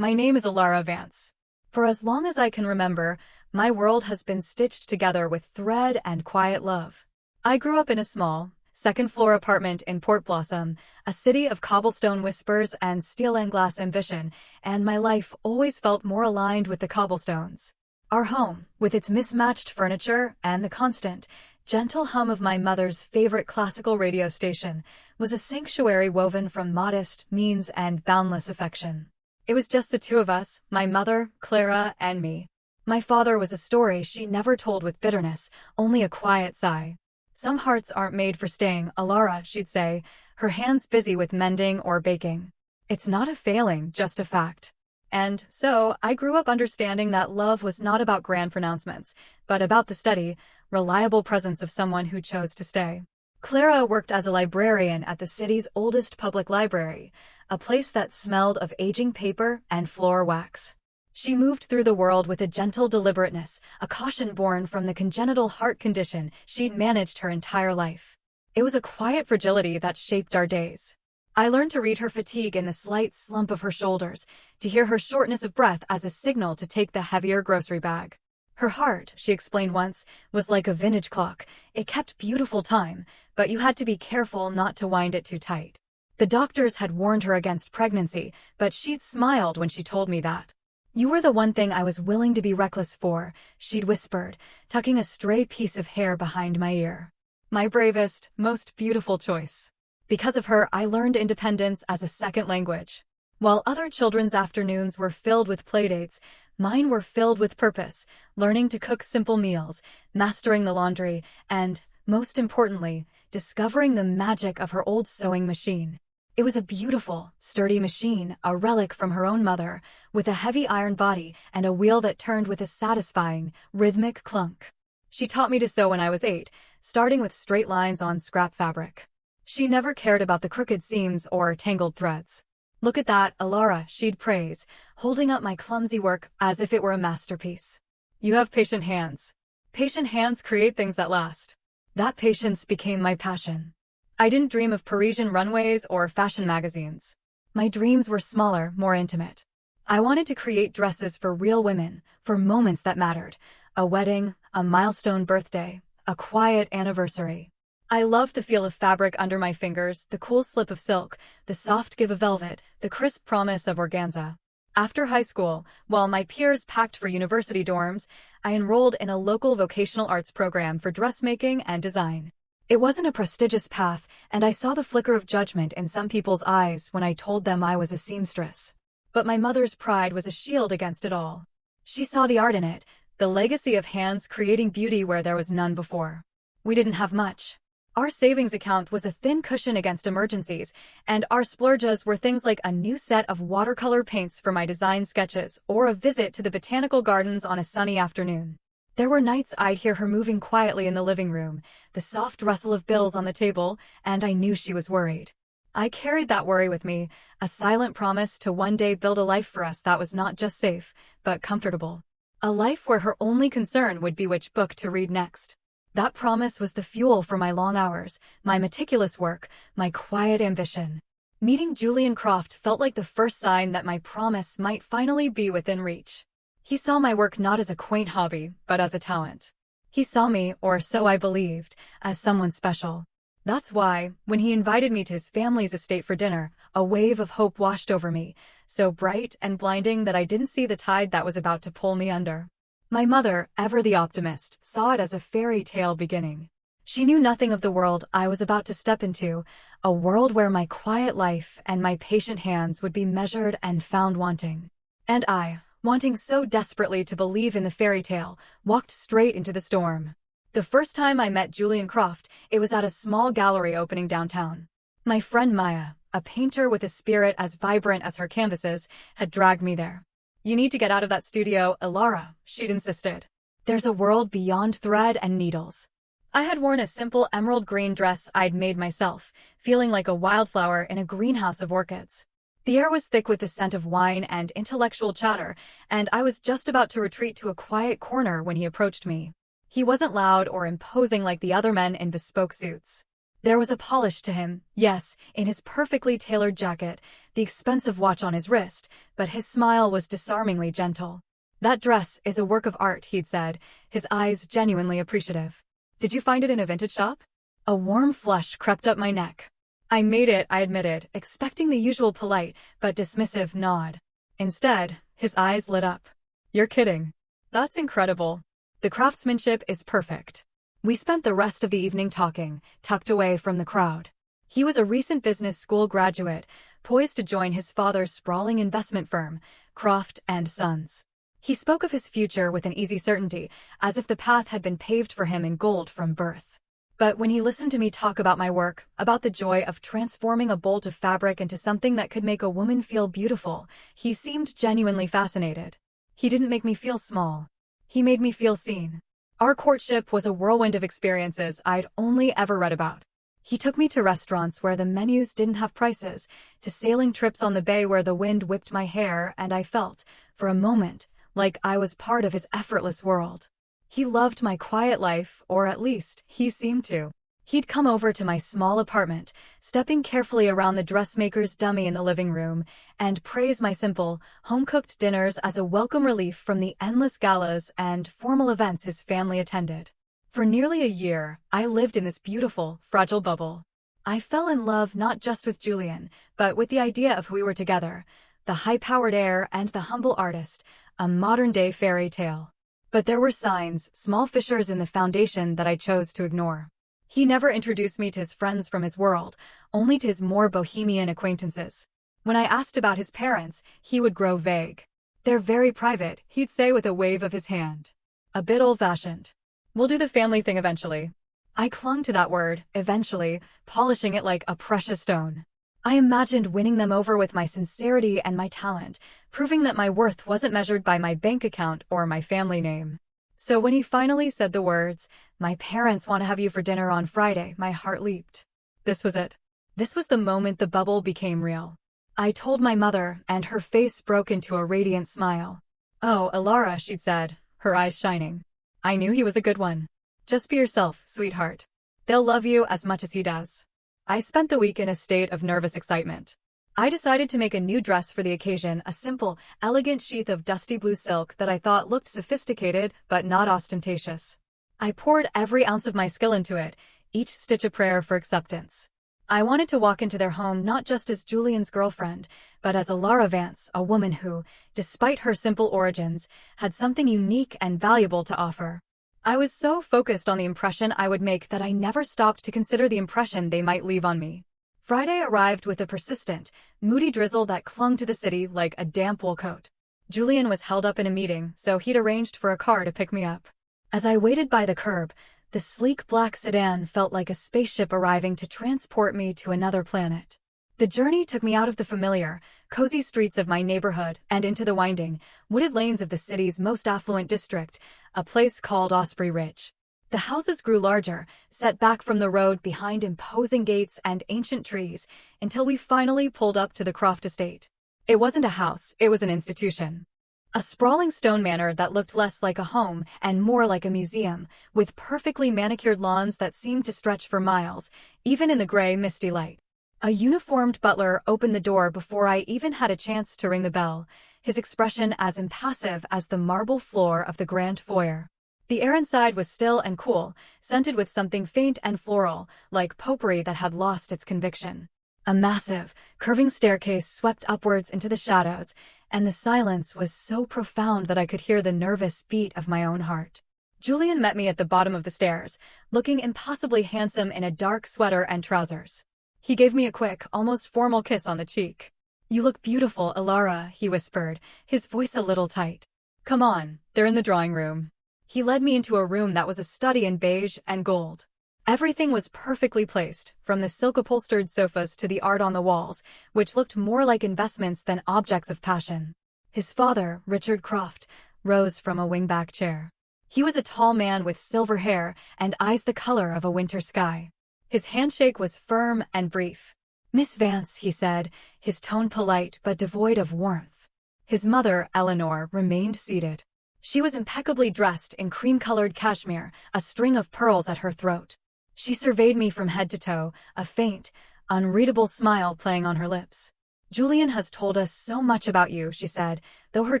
My name is Alara Vance. For as long as I can remember, my world has been stitched together with thread and quiet love. I grew up in a small, second-floor apartment in Port Blossom, a city of cobblestone whispers and steel-and-glass ambition, and my life always felt more aligned with the cobblestones. Our home, with its mismatched furniture and the constant, gentle hum of my mother's favorite classical radio station, was a sanctuary woven from modest means and boundless affection. It was just the two of us, my mother, Clara, and me. My father was a story she never told with bitterness, only a quiet sigh. Some hearts aren't made for staying, Alara, she'd say, her hands busy with mending or baking. It's not a failing, just a fact. And so, I grew up understanding that love was not about grand pronouncements, but about the steady, reliable presence of someone who chose to stay. Clara worked as a librarian at the city's oldest public library, a place that smelled of aging paper and floor wax. She moved through the world with a gentle deliberateness, a caution born from the congenital heart condition she'd managed her entire life. It was a quiet fragility that shaped our days. I learned to read her fatigue in the slight slump of her shoulders, to hear her shortness of breath as a signal to take the heavier grocery bag. Her heart, she explained once, was like a vintage clock. It kept beautiful time, but you had to be careful not to wind it too tight. The doctors had warned her against pregnancy, but she'd smiled when she told me that. "You were the one thing I was willing to be reckless for," she'd whispered, tucking a stray piece of hair behind my ear. My bravest, most beautiful choice. Because of her, I learned independence as a second language. While other children's afternoons were filled with playdates, mine were filled with purpose, learning to cook simple meals, mastering the laundry, and, most importantly, discovering the magic of her old sewing machine. It was a beautiful, sturdy machine, a relic from her own mother, with a heavy iron body and a wheel that turned with a satisfying, rhythmic clunk. She taught me to sew when I was 8, starting with straight lines on scrap fabric. She never cared about the crooked seams or tangled threads. "Look at that, Alara," she'd praise, holding up my clumsy work as if it were a masterpiece. "You have patient hands. Patient hands create things that last." That patience became my passion. I didn't dream of Parisian runways or fashion magazines. My dreams were smaller, more intimate. I wanted to create dresses for real women, for moments that mattered. A wedding, a milestone birthday, a quiet anniversary. I loved the feel of fabric under my fingers, the cool slip of silk, the soft give of velvet, the crisp promise of organza. After high school, while my peers packed for university dorms, I enrolled in a local vocational arts program for dressmaking and design. It wasn't a prestigious path, and I saw the flicker of judgment in some people's eyes when I told them I was a seamstress. But my mother's pride was a shield against it all. She saw the art in it, the legacy of hands creating beauty where there was none before. We didn't have much. Our savings account was a thin cushion against emergencies, and our splurges were things like a new set of watercolor paints for my design sketches or a visit to the botanical gardens on a sunny afternoon. There were nights I'd hear her moving quietly in the living room, the soft rustle of bills on the table, and I knew she was worried. I carried that worry with me, a silent promise to one day build a life for us that was not just safe, but comfortable. A life where her only concern would be which book to read next. That promise was the fuel for my long hours, my meticulous work, my quiet ambition. Meeting Julian Croft felt like the first sign that my promise might finally be within reach. He saw my work not as a quaint hobby, but as a talent. He saw me, or so I believed, as someone special. That's why, when he invited me to his family's estate for dinner, a wave of hope washed over me, so bright and blinding that I didn't see the tide that was about to pull me under. My mother, ever the optimist, saw it as a fairy tale beginning. She knew nothing of the world I was about to step into, a world where my quiet life and my patient hands would be measured and found wanting. And I, wanting so desperately to believe in the fairy tale, walked straight into the storm. The first time I met Julian Croft, it was at a small gallery opening downtown. My friend Maya, a painter with a spirit as vibrant as her canvases, had dragged me there. "You need to get out of that studio, Alara," she'd insisted. "There's a world beyond thread and needles." I had worn a simple emerald green dress I'd made myself, feeling like a wildflower in a greenhouse of orchids. The air was thick with the scent of wine and intellectual chatter, and I was just about to retreat to a quiet corner when he approached me. He wasn't loud or imposing like the other men in bespoke suits. There was a polish to him, yes, in his perfectly tailored jacket, the expensive watch on his wrist, but his smile was disarmingly gentle. "That dress is a work of art," he'd said, his eyes genuinely appreciative. "Did you find it in a vintage shop?" A warm flush crept up my neck. "I made it," I admitted, expecting the usual polite but dismissive nod. Instead, his eyes lit up. "You're kidding. That's incredible. The craftsmanship is perfect." We spent the rest of the evening talking, tucked away from the crowd. He was a recent business school graduate, poised to join his father's sprawling investment firm, Croft and Sons. He spoke of his future with an easy certainty, as if the path had been paved for him in gold from birth. But when he listened to me talk about my work, about the joy of transforming a bolt of fabric into something that could make a woman feel beautiful, he seemed genuinely fascinated. He didn't make me feel small. He made me feel seen. Our courtship was a whirlwind of experiences I'd only ever read about. He took me to restaurants where the menus didn't have prices, to sailing trips on the bay where the wind whipped my hair and I felt, for a moment, like I was part of his effortless world. He loved my quiet life, or at least, he seemed to. He'd come over to my small apartment, stepping carefully around the dressmaker's dummy in the living room, and praise my simple, home-cooked dinners as a welcome relief from the endless galas and formal events his family attended. For nearly a year, I lived in this beautiful, fragile bubble. I fell in love not just with Julian, but with the idea of who we were together, the high-powered heir and the humble artist, a modern-day fairy tale. But there were signs, small fissures in the foundation that I chose to ignore. He never introduced me to his friends from his world, only to his more bohemian acquaintances. When I asked about his parents, he would grow vague. "They're very private," he'd say with a wave of his hand. "A bit old-fashioned. We'll do the family thing eventually." I clung to that word, eventually, polishing it like a precious stone. I imagined winning them over with my sincerity and my talent, proving that my worth wasn't measured by my bank account or my family name. So when he finally said the words, "My parents want to have you for dinner on Friday," my heart leaped. This was it. This was the moment the bubble became real. I told my mother, and her face broke into a radiant smile. "Oh, Alara," she'd said, her eyes shining. "I knew he was a good one. Just be yourself, sweetheart. They'll love you as much as he does." I spent the week in a state of nervous excitement. I decided to make a new dress for the occasion, a simple, elegant sheath of dusty blue silk that I thought looked sophisticated but not ostentatious. I poured every ounce of my skill into it, each stitch a prayer for acceptance. I wanted to walk into their home not just as Julian's girlfriend, but as Alara Vance, a woman who, despite her simple origins, had something unique and valuable to offer. I was so focused on the impression I would make that I never stopped to consider the impression they might leave on me. Friday arrived with a persistent, moody drizzle that clung to the city like a damp wool coat. Julian was held up in a meeting, so he'd arranged for a car to pick me up. As I waited by the curb, the sleek black sedan felt like a spaceship arriving to transport me to another planet. The journey took me out of the familiar, cozy streets of my neighborhood and into the winding, wooded lanes of the city's most affluent district, a place called Osprey Ridge. The houses grew larger, set back from the road behind imposing gates and ancient trees, until we finally pulled up to the Croft estate. It wasn't a house, it was an institution. A sprawling stone manor that looked less like a home and more like a museum, with perfectly manicured lawns that seemed to stretch for miles, even in the gray, misty light. A uniformed butler opened the door before I even had a chance to ring the bell, his expression as impassive as the marble floor of the grand foyer. The air inside was still and cool, scented with something faint and floral, like potpourri that had lost its conviction. A massive, curving staircase swept upwards into the shadows, and the silence was so profound that I could hear the nervous beat of my own heart. Julian met me at the bottom of the stairs, looking impossibly handsome in a dark sweater and trousers. He gave me a quick, almost formal kiss on the cheek. "You look beautiful, Alara," he whispered, his voice a little tight. "Come on, they're in the drawing room." He led me into a room that was a study in beige and gold. Everything was perfectly placed, from the silk-upholstered sofas to the art on the walls, which looked more like investments than objects of passion. His father, Richard Croft, rose from a wing-back chair. He was a tall man with silver hair and eyes the color of a winter sky. His handshake was firm and brief. "Miss Vance," he said, his tone polite but devoid of warmth. His mother, Eleanor, remained seated. She was impeccably dressed in cream-colored cashmere, a string of pearls at her throat. She surveyed me from head to toe, a faint, unreadable smile playing on her lips. Julian has told us so much about you, she said, though her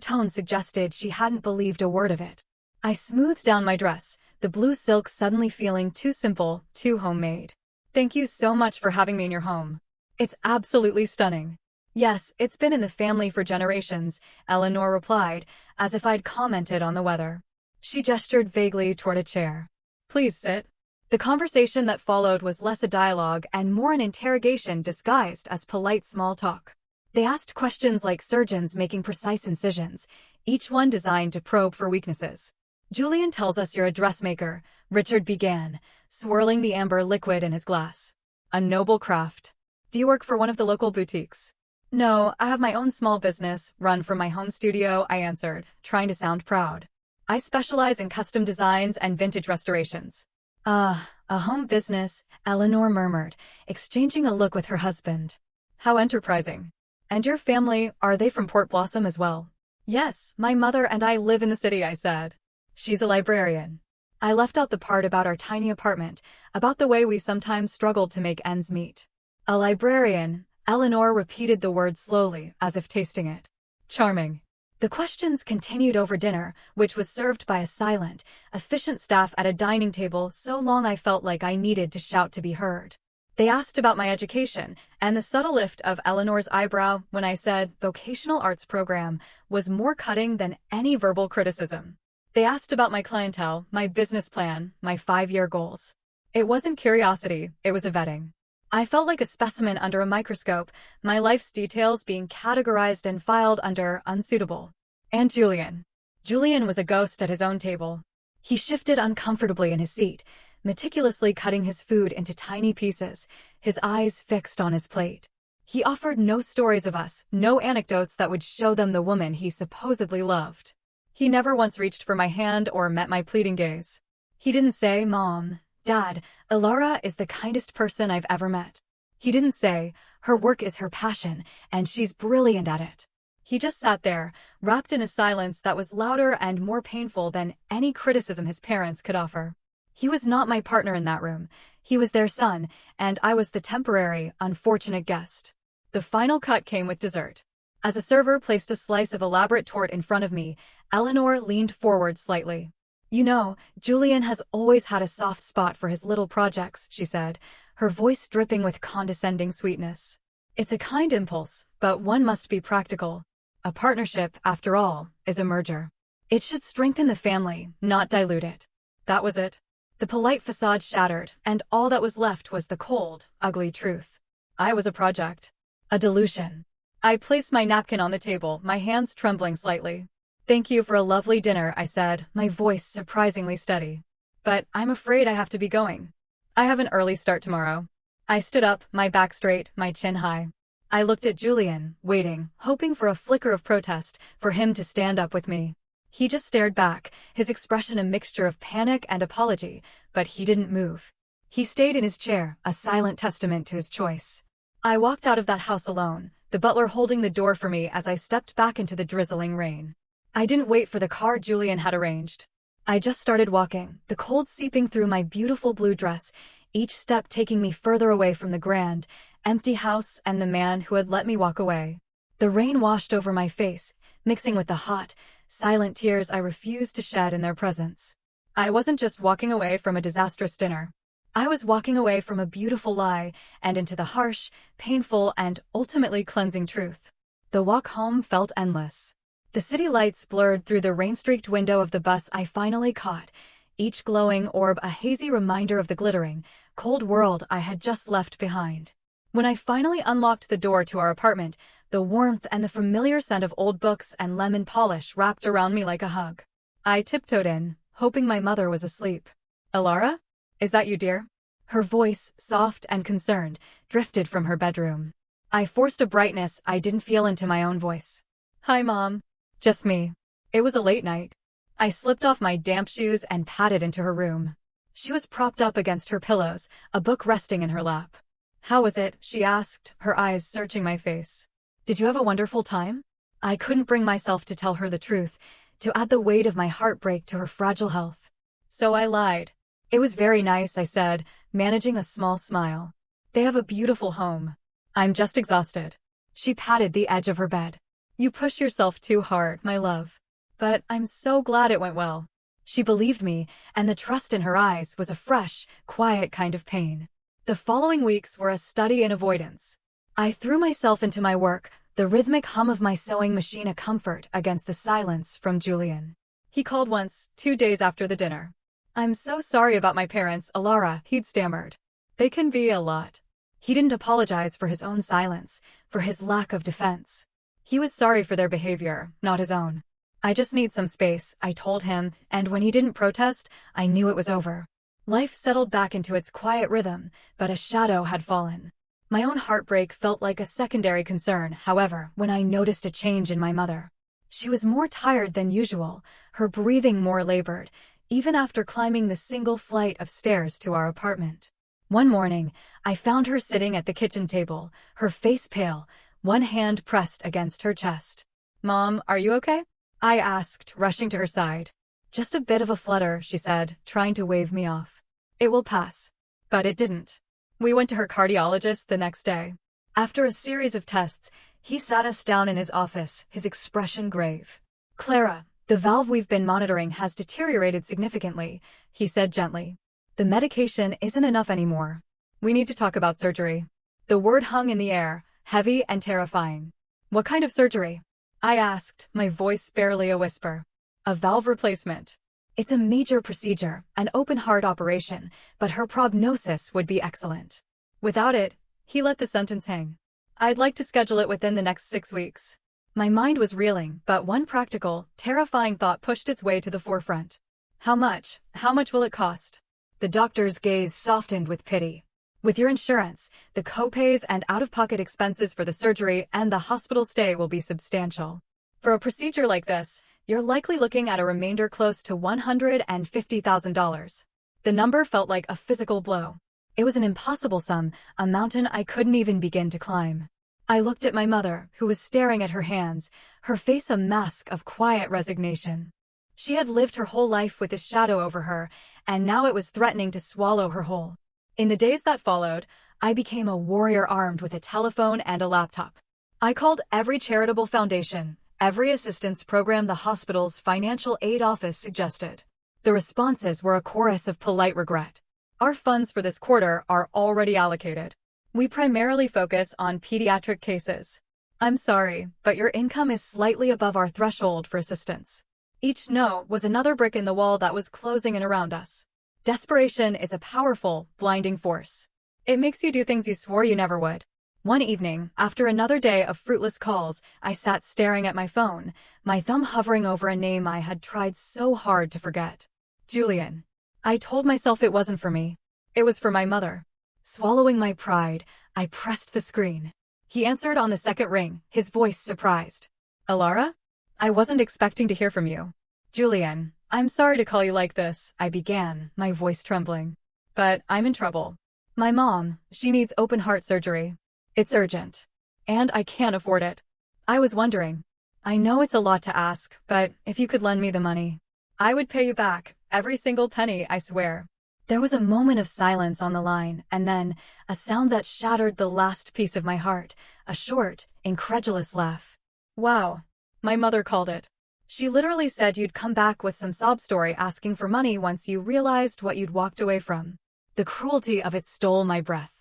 tone suggested she hadn't believed a word of it. I smoothed down my dress, the blue silk suddenly feeling too simple, too homemade. Thank you so much for having me in your home. It's absolutely stunning. Yes, it's been in the family for generations, Eleanor replied, as if I'd commented on the weather. She gestured vaguely toward a chair. Please sit. The conversation that followed was less a dialogue and more an interrogation disguised as polite small talk. They asked questions like surgeons making precise incisions, each one designed to probe for weaknesses. Julian tells us you're a dressmaker, Richard began, swirling the amber liquid in his glass. A noble craft. Do you work for one of the local boutiques? No, I have my own small business, run from my home studio, I answered, trying to sound proud. I specialize in custom designs and vintage restorations. A home business, Eleanor murmured, exchanging a look with her husband. How enterprising. And your family, are they from Port Blossom as well? Yes, my mother and I live in the city, I said. She's a librarian. I left out the part about our tiny apartment, about the way we sometimes struggled to make ends meet. A librarian, Eleanor repeated the word slowly, as if tasting it. Charming. The questions continued over dinner, which was served by a silent, efficient staff at a dining table so long I felt like I needed to shout to be heard. They asked about my education, and the subtle lift of Eleanor's eyebrow when I said vocational arts program was more cutting than any verbal criticism. They asked about my clientele, my business plan, my 5-year goals. It wasn't curiosity, it was a vetting. I felt like a specimen under a microscope, my life's details being categorized and filed under unsuitable. And Julian. Julian was a ghost at his own table. He shifted uncomfortably in his seat, meticulously cutting his food into tiny pieces, his eyes fixed on his plate. He offered no stories of us, no anecdotes that would show them the woman he supposedly loved. He never once reached for my hand or met my pleading gaze. He didn't say, Mom, Dad, Ilara is the kindest person I've ever met. He didn't say, her work is her passion, and she's brilliant at it. He just sat there, wrapped in a silence that was louder and more painful than any criticism his parents could offer. He was not my partner in that room. He was their son, and I was the temporary, unfortunate guest. The final cut came with dessert. As a server placed a slice of elaborate torte in front of me, Eleanor leaned forward slightly. You know, Julian has always had a soft spot for his little projects, she said, her voice dripping with condescending sweetness. It's a kind impulse, but one must be practical. A partnership, after all, is a merger. It should strengthen the family, not dilute it. That was it. The polite facade shattered, and all that was left was the cold, ugly truth. I was a project. A dilution. I placed my napkin on the table, my hands trembling slightly. Thank you for a lovely dinner, I said, my voice surprisingly steady. But I'm afraid I have to be going. I have an early start tomorrow. I stood up, my back straight, my chin high. I looked at Julian, waiting, hoping for a flicker of protest, for him to stand up with me. He just stared back, his expression a mixture of panic and apology, but he didn't move. He stayed in his chair, a silent testament to his choice. I walked out of that house alone, the butler holding the door for me as I stepped back into the drizzling rain. I didn't wait for the car Julian had arranged. I just started walking, the cold seeping through my beautiful blue dress, each step taking me further away from the grand, empty house and the man who had let me walk away. The rain washed over my face, mixing with the hot, silent tears I refused to shed in their presence. I wasn't just walking away from a disastrous dinner. I was walking away from a beautiful lie and into the harsh, painful, and ultimately cleansing truth. The walk home felt endless. The city lights blurred through the rain-streaked window of the bus I finally caught, each glowing orb a hazy reminder of the glittering, cold world I had just left behind. When I finally unlocked the door to our apartment, the warmth and the familiar scent of old books and lemon polish wrapped around me like a hug. I tiptoed in, hoping my mother was asleep. Ilara? Is that you, dear? Her voice, soft and concerned, drifted from her bedroom. I forced a brightness I didn't feel into my own voice. Hi, Mom. Just me. It was a late night. I slipped off my damp shoes and padded into her room. She was propped up against her pillows, a book resting in her lap. How was it? She asked, her eyes searching my face. Did you have a wonderful time? I couldn't bring myself to tell her the truth, to add the weight of my heartbreak to her fragile health. So I lied. It was very nice, I said, managing a small smile. They have a beautiful home. I'm just exhausted. She patted the edge of her bed. You push yourself too hard, my love. But I'm so glad it went well. She believed me, and the trust in her eyes was a fresh, quiet kind of pain. The following weeks were a study in avoidance. I threw myself into my work, the rhythmic hum of my sewing machine a comfort against the silence from Julian. He called once, 2 days after the dinner. I'm so sorry about my parents, Alara, he'd stammered. They can be a lot. He didn't apologize for his own silence, for his lack of defense. He was sorry for their behavior, not his own. I just need some space, I told him, and when he didn't protest, I knew it was over. Life settled back into its quiet rhythm, but a shadow had fallen. My own heartbreak felt like a secondary concern, however, when I noticed a change in my mother. She was more tired than usual, her breathing more labored, even after climbing the single flight of stairs to our apartment. One morning, I found her sitting at the kitchen table, her face pale, one hand pressed against her chest. Mom, are you okay? I asked, rushing to her side. Just a bit of a flutter, she said, trying to wave me off. It will pass. But it didn't. We went to her cardiologist the next day. After a series of tests, he sat us down in his office, his expression grave. Clara, the valve we've been monitoring has deteriorated significantly, he said gently. The medication isn't enough anymore. We need to talk about surgery. The word hung in the air, heavy and terrifying. What kind of surgery? I asked, my voice barely a whisper. A valve replacement. It's a major procedure, an open-heart operation, but her prognosis would be excellent. Without it, he let the sentence hang. I'd like to schedule it within the next 6 weeks. My mind was reeling, but one practical, terrifying thought pushed its way to the forefront. How much? How much will it cost? The doctor's gaze softened with pity. With your insurance, the co-pays and out-of-pocket expenses for the surgery and the hospital stay will be substantial. For a procedure like this, you're likely looking at a remainder close to $150,000. The number felt like a physical blow. It was an impossible sum, a mountain I couldn't even begin to climb. I looked at my mother, who was staring at her hands, her face a mask of quiet resignation. She had lived her whole life with this shadow over her, and now it was threatening to swallow her whole. In the days that followed, I became a warrior armed with a telephone and a laptop. I called every charitable foundation, every assistance program the hospital's financial aid office suggested. The responses were a chorus of polite regret. Our funds for this quarter are already allocated. We primarily focus on pediatric cases. I'm sorry, but your income is slightly above our threshold for assistance. Each no was another brick in the wall that was closing in around us. Desperation is a powerful, blinding force. It makes you do things you swore you never would. One evening, after another day of fruitless calls, I sat staring at my phone, my thumb hovering over a name I had tried so hard to forget. Julian. I told myself it wasn't for me. It was for my mother. Swallowing my pride, I pressed the screen. He answered on the second ring, his voice surprised. Alara? I wasn't expecting to hear from you. Julian, I'm sorry to call you like this, I began, my voice trembling. But I'm in trouble. My mom, she needs open heart surgery. It's urgent. And I can't afford it. I was wondering. I know it's a lot to ask, but if you could lend me the money, I would pay you back, every single penny, I swear. There was a moment of silence on the line, and then a sound that shattered the last piece of my heart, a short, incredulous laugh. Wow. My mother called it. She literally said you'd come back with some sob story asking for money once you realized what you'd walked away from. The cruelty of it stole my breath.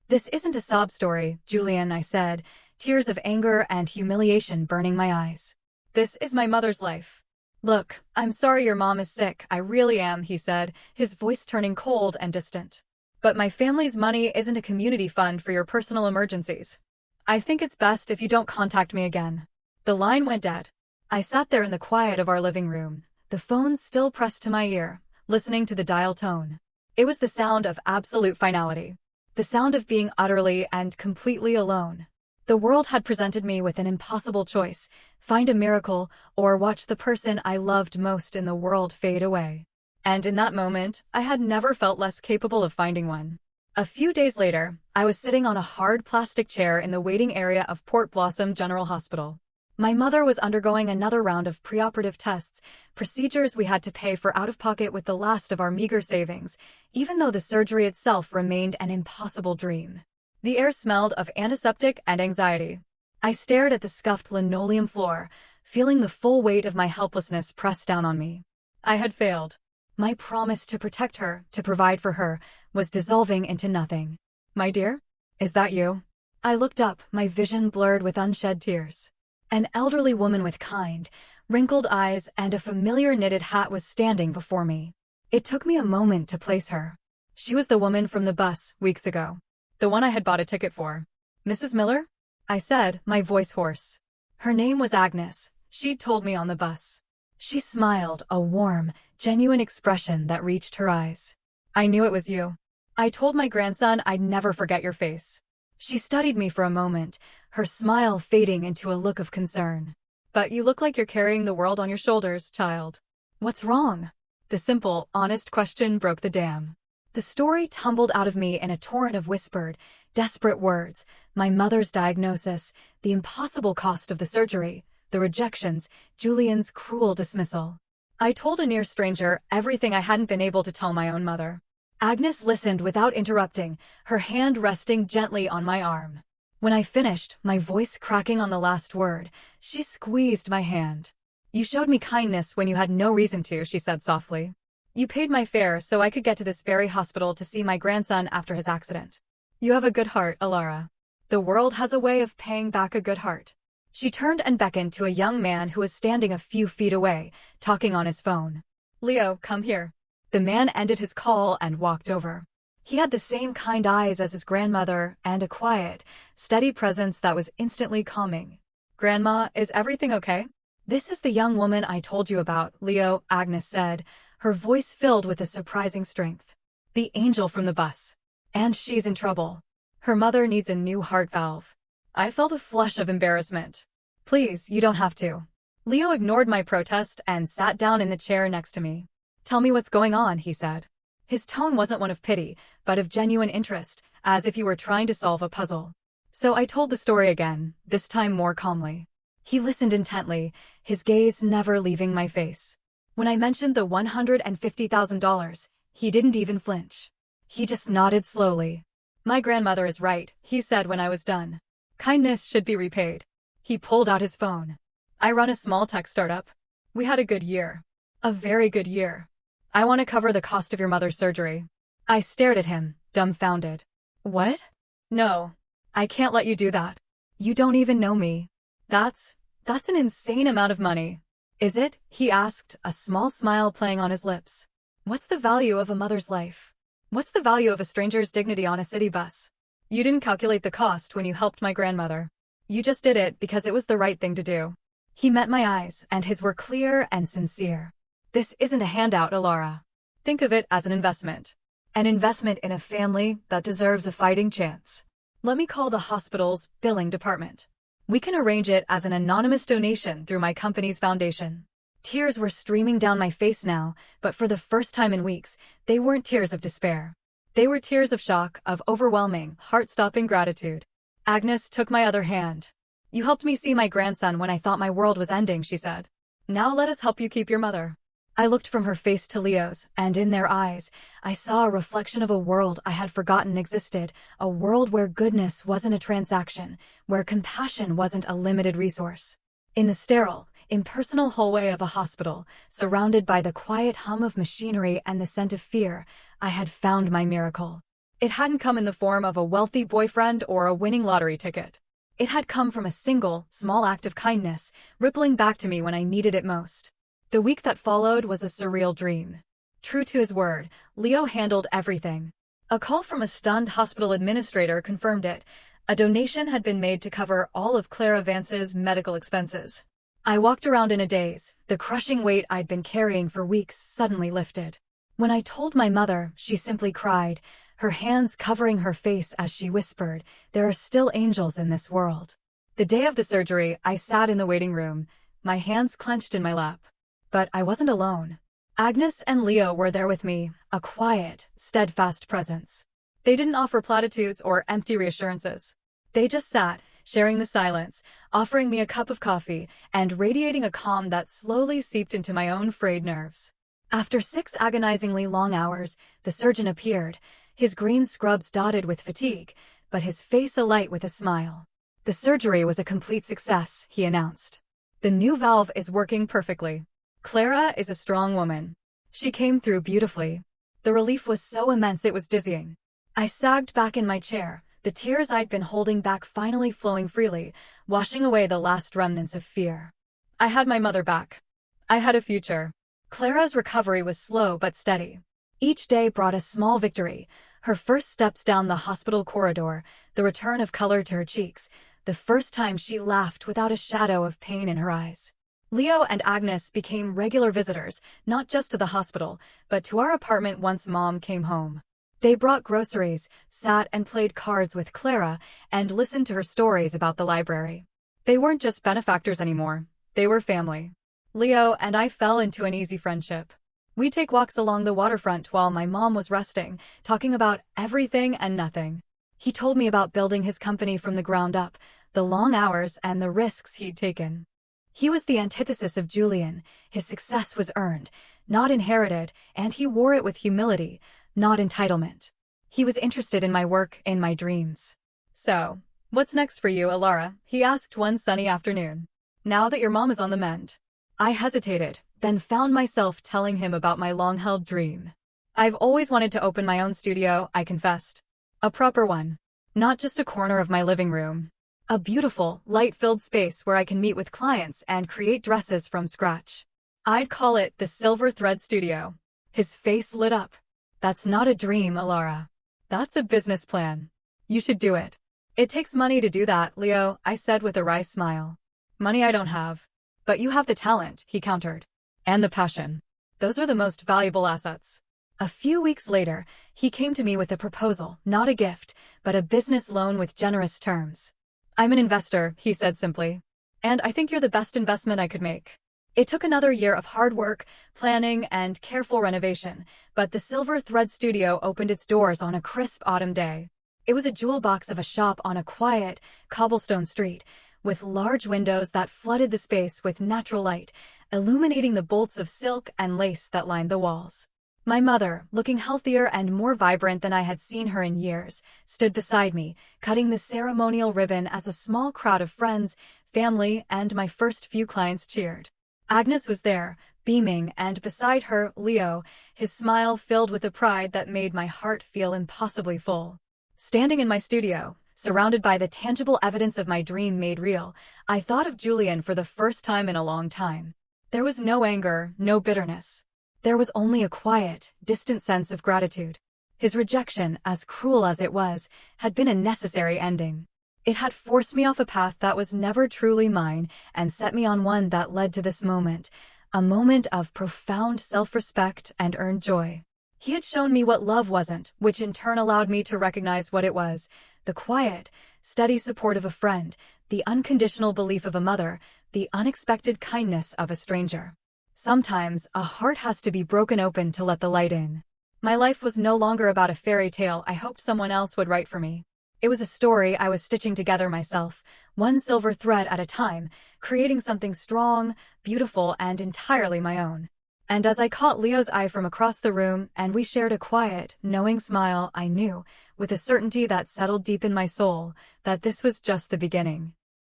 This isn't a sob story, Julian, I said, tears of anger and humiliation burning my eyes. This is my mother's life. Look, I'm sorry your mom is sick, I really am, he said, his voice turning cold and distant. But my family's money isn't a community fund for your personal emergencies. I think it's best if you don't contact me again. The line went dead. I sat there in the quiet of our living room, the phone still pressed to my ear, listening to the dial tone. It was the sound of absolute finality. The sound of being utterly and completely alone. The world had presented me with an impossible choice, find a miracle or watch the person I loved most in the world fade away. And in that moment, I had never felt less capable of finding one. A few days later, I was sitting on a hard plastic chair in the waiting area of Port Blossom General Hospital. My mother was undergoing another round of preoperative tests, procedures we had to pay for out of pocket with the last of our meager savings, even though the surgery itself remained an impossible dream. The air smelled of antiseptic and anxiety. I stared at the scuffed linoleum floor, feeling the full weight of my helplessness press down on me. I had failed. My promise to protect her, to provide for her, was dissolving into nothing. "My dear? Is that you?" I looked up, my vision blurred with unshed tears. An elderly woman with kind, wrinkled eyes and a familiar knitted hat was standing before me. It took me a moment to place her. She was the woman from the bus weeks ago. The one I had bought a ticket for. "Mrs. Miller?" I said, my voice hoarse. Her name was Agnes. She'd told me on the bus. She smiled, a warm, genuine expression that reached her eyes. "I knew it was you. I told my grandson I'd never forget your face." She studied me for a moment, her smile fading into a look of concern. "But you look like you're carrying the world on your shoulders, child. What's wrong?" The simple, honest question broke the dam. The story tumbled out of me in a torrent of whispered, desperate words: my mother's diagnosis, the impossible cost of the surgery, the rejections, Julian's cruel dismissal. I told a near stranger everything I hadn't been able to tell my own mother. Agnes listened without interrupting, her hand resting gently on my arm. When I finished, my voice cracking on the last word, she squeezed my hand. "You showed me kindness when you had no reason to," she said softly. "You paid my fare so I could get to this very hospital to see my grandson after his accident. You have a good heart, Alara. The world has a way of paying back a good heart." She turned and beckoned to a young man who was standing a few feet away, talking on his phone. "Leo, come here." The man ended his call and walked over. He had the same kind eyes as his grandmother and a quiet, steady presence that was instantly calming. "Grandma, is everything okay?" "This is the young woman I told you about, Leo," Agnes said, her voice filled with a surprising strength. "The angel from the bus. And she's in trouble. Her mother needs a new heart valve." I felt a flush of embarrassment. "Please, you don't have to." Leo ignored my protest and sat down in the chair next to me. "Tell me what's going on," he said. His tone wasn't one of pity, but of genuine interest, as if he were trying to solve a puzzle. So I told the story again, this time more calmly. He listened intently, his gaze never leaving my face. When I mentioned the $150,000, he didn't even flinch. He just nodded slowly. "My grandmother is right," he said when I was done. "Kindness should be repaid." He pulled out his phone. "I run a small tech startup. We had a good year. A very good year. I want to cover the cost of your mother's surgery." I stared at him, dumbfounded. "What? No. I can't let you do that. You don't even know me." That's an insane amount of money." "Is it?" he asked, a small smile playing on his lips. "What's the value of a mother's life? What's the value of a stranger's dignity on a city bus? You didn't calculate the cost when you helped my grandmother. You just did it because it was the right thing to do." He met my eyes, and his were clear and sincere. "This isn't a handout, Alara. Think of it as an investment. An investment in a family that deserves a fighting chance. Let me call the hospital's billing department. We can arrange it as an anonymous donation through my company's foundation." Tears were streaming down my face now, but for the first time in weeks, they weren't tears of despair. They were tears of shock, of overwhelming, heart-stopping gratitude. Agnes took my other hand. "You helped me see my grandson when I thought my world was ending," she said. "Now let us help you keep your mother." I looked from her face to Leo's, and in their eyes, I saw a reflection of a world I had forgotten existed, a world where goodness wasn't a transaction, where compassion wasn't a limited resource. In the sterile, impersonal hallway of a hospital, surrounded by the quiet hum of machinery and the scent of fear, I had found my miracle. It hadn't come in the form of a wealthy boyfriend or a winning lottery ticket. It had come from a single, small act of kindness, rippling back to me when I needed it most. The week that followed was a surreal dream. True to his word, Leo handled everything. A call from a stunned hospital administrator confirmed it. A donation had been made to cover all of Clara Vance's medical expenses. I walked around in a daze, the crushing weight I'd been carrying for weeks suddenly lifted. When I told my mother, she simply cried, her hands covering her face as she whispered, "There are still angels in this world." The day of the surgery, I sat in the waiting room, my hands clenched in my lap. But I wasn't alone. Agnes and Leo were there with me, a quiet, steadfast presence. They didn't offer platitudes or empty reassurances. They just sat, sharing the silence, offering me a cup of coffee, and radiating a calm that slowly seeped into my own frayed nerves. After 6 agonizingly long hours, the surgeon appeared, his green scrubs dotted with fatigue, but his face alight with a smile. "The surgery was a complete success," he announced. "The new valve is working perfectly. Clara is a strong woman. She came through beautifully." The relief was so immense it was dizzying. I sagged back in my chair, the tears I'd been holding back finally flowing freely, washing away the last remnants of fear. I had my mother back. I had a future. Clara's recovery was slow but steady. Each day brought a small victory: her first steps down the hospital corridor, the return of color to her cheeks, the first time she laughed without a shadow of pain in her eyes. Leo and Agnes became regular visitors, not just to the hospital, but to our apartment once Mom came home. They brought groceries, sat and played cards with Clara, and listened to her stories about the library. They weren't just benefactors anymore, they were family. Leo and I fell into an easy friendship. We'd take walks along the waterfront while my mom was resting, talking about everything and nothing. He told me about building his company from the ground up, the long hours and the risks he'd taken. He was the antithesis of Julian. His success was earned, not inherited, and he wore it with humility, not entitlement. He was interested in my work, in my dreams. "So, what's next for you, Alara?" he asked one sunny afternoon. "Now that your mom is on the mend." I hesitated, then found myself telling him about my long-held dream. "I've always wanted to open my own studio," I confessed. "A proper one. Not just a corner of my living room. A beautiful, light-filled space where I can meet with clients and create dresses from scratch. I'd call it the Silver Thread Studio." His face lit up. "That's not a dream, Alara. That's a business plan. You should do it." "It takes money to do that, Leo," I said with a wry smile. "Money I don't have. But you have the talent," he countered. "And the passion. Those are the most valuable assets." A few weeks later, he came to me with a proposal, not a gift, but a business loan with generous terms. "I'm an investor," he said simply. "And I think you're the best investment I could make." It took another year of hard work, planning, and careful renovation, but the Silver Thread Studio opened its doors on a crisp autumn day. It was a jewel box of a shop on a quiet, cobblestone street, with large windows that flooded the space with natural light, illuminating the bolts of silk and lace that lined the walls. My mother, looking healthier and more vibrant than I had seen her in years, stood beside me, cutting the ceremonial ribbon as a small crowd of friends, family, and my first few clients cheered. Agnes was there, beaming, and beside her, Leo, his smile filled with a pride that made my heart feel impossibly full. Standing in my studio, surrounded by the tangible evidence of my dream made real, I thought of Julian for the first time in a long time. There was no anger, no bitterness. There was only a quiet, distant sense of gratitude. His rejection, as cruel as it was, had been a necessary ending. It had forced me off a path that was never truly mine and set me on one that led to this moment, a moment of profound self-respect and earned joy. He had shown me what love wasn't, which in turn allowed me to recognize what it was: the quiet, steady support of a friend, the unconditional belief of a mother, the unexpected kindness of a stranger. Sometimes, a heart has to be broken open to let the light in. My life was no longer about a fairy tale I hoped someone else would write for me. It was a story I was stitching together myself, one silver thread at a time, creating something strong, beautiful, and entirely my own. And as I caught Leo's eye from across the room and we shared a quiet, knowing smile, I knew, with a certainty that settled deep in my soul, that this was just the beginning.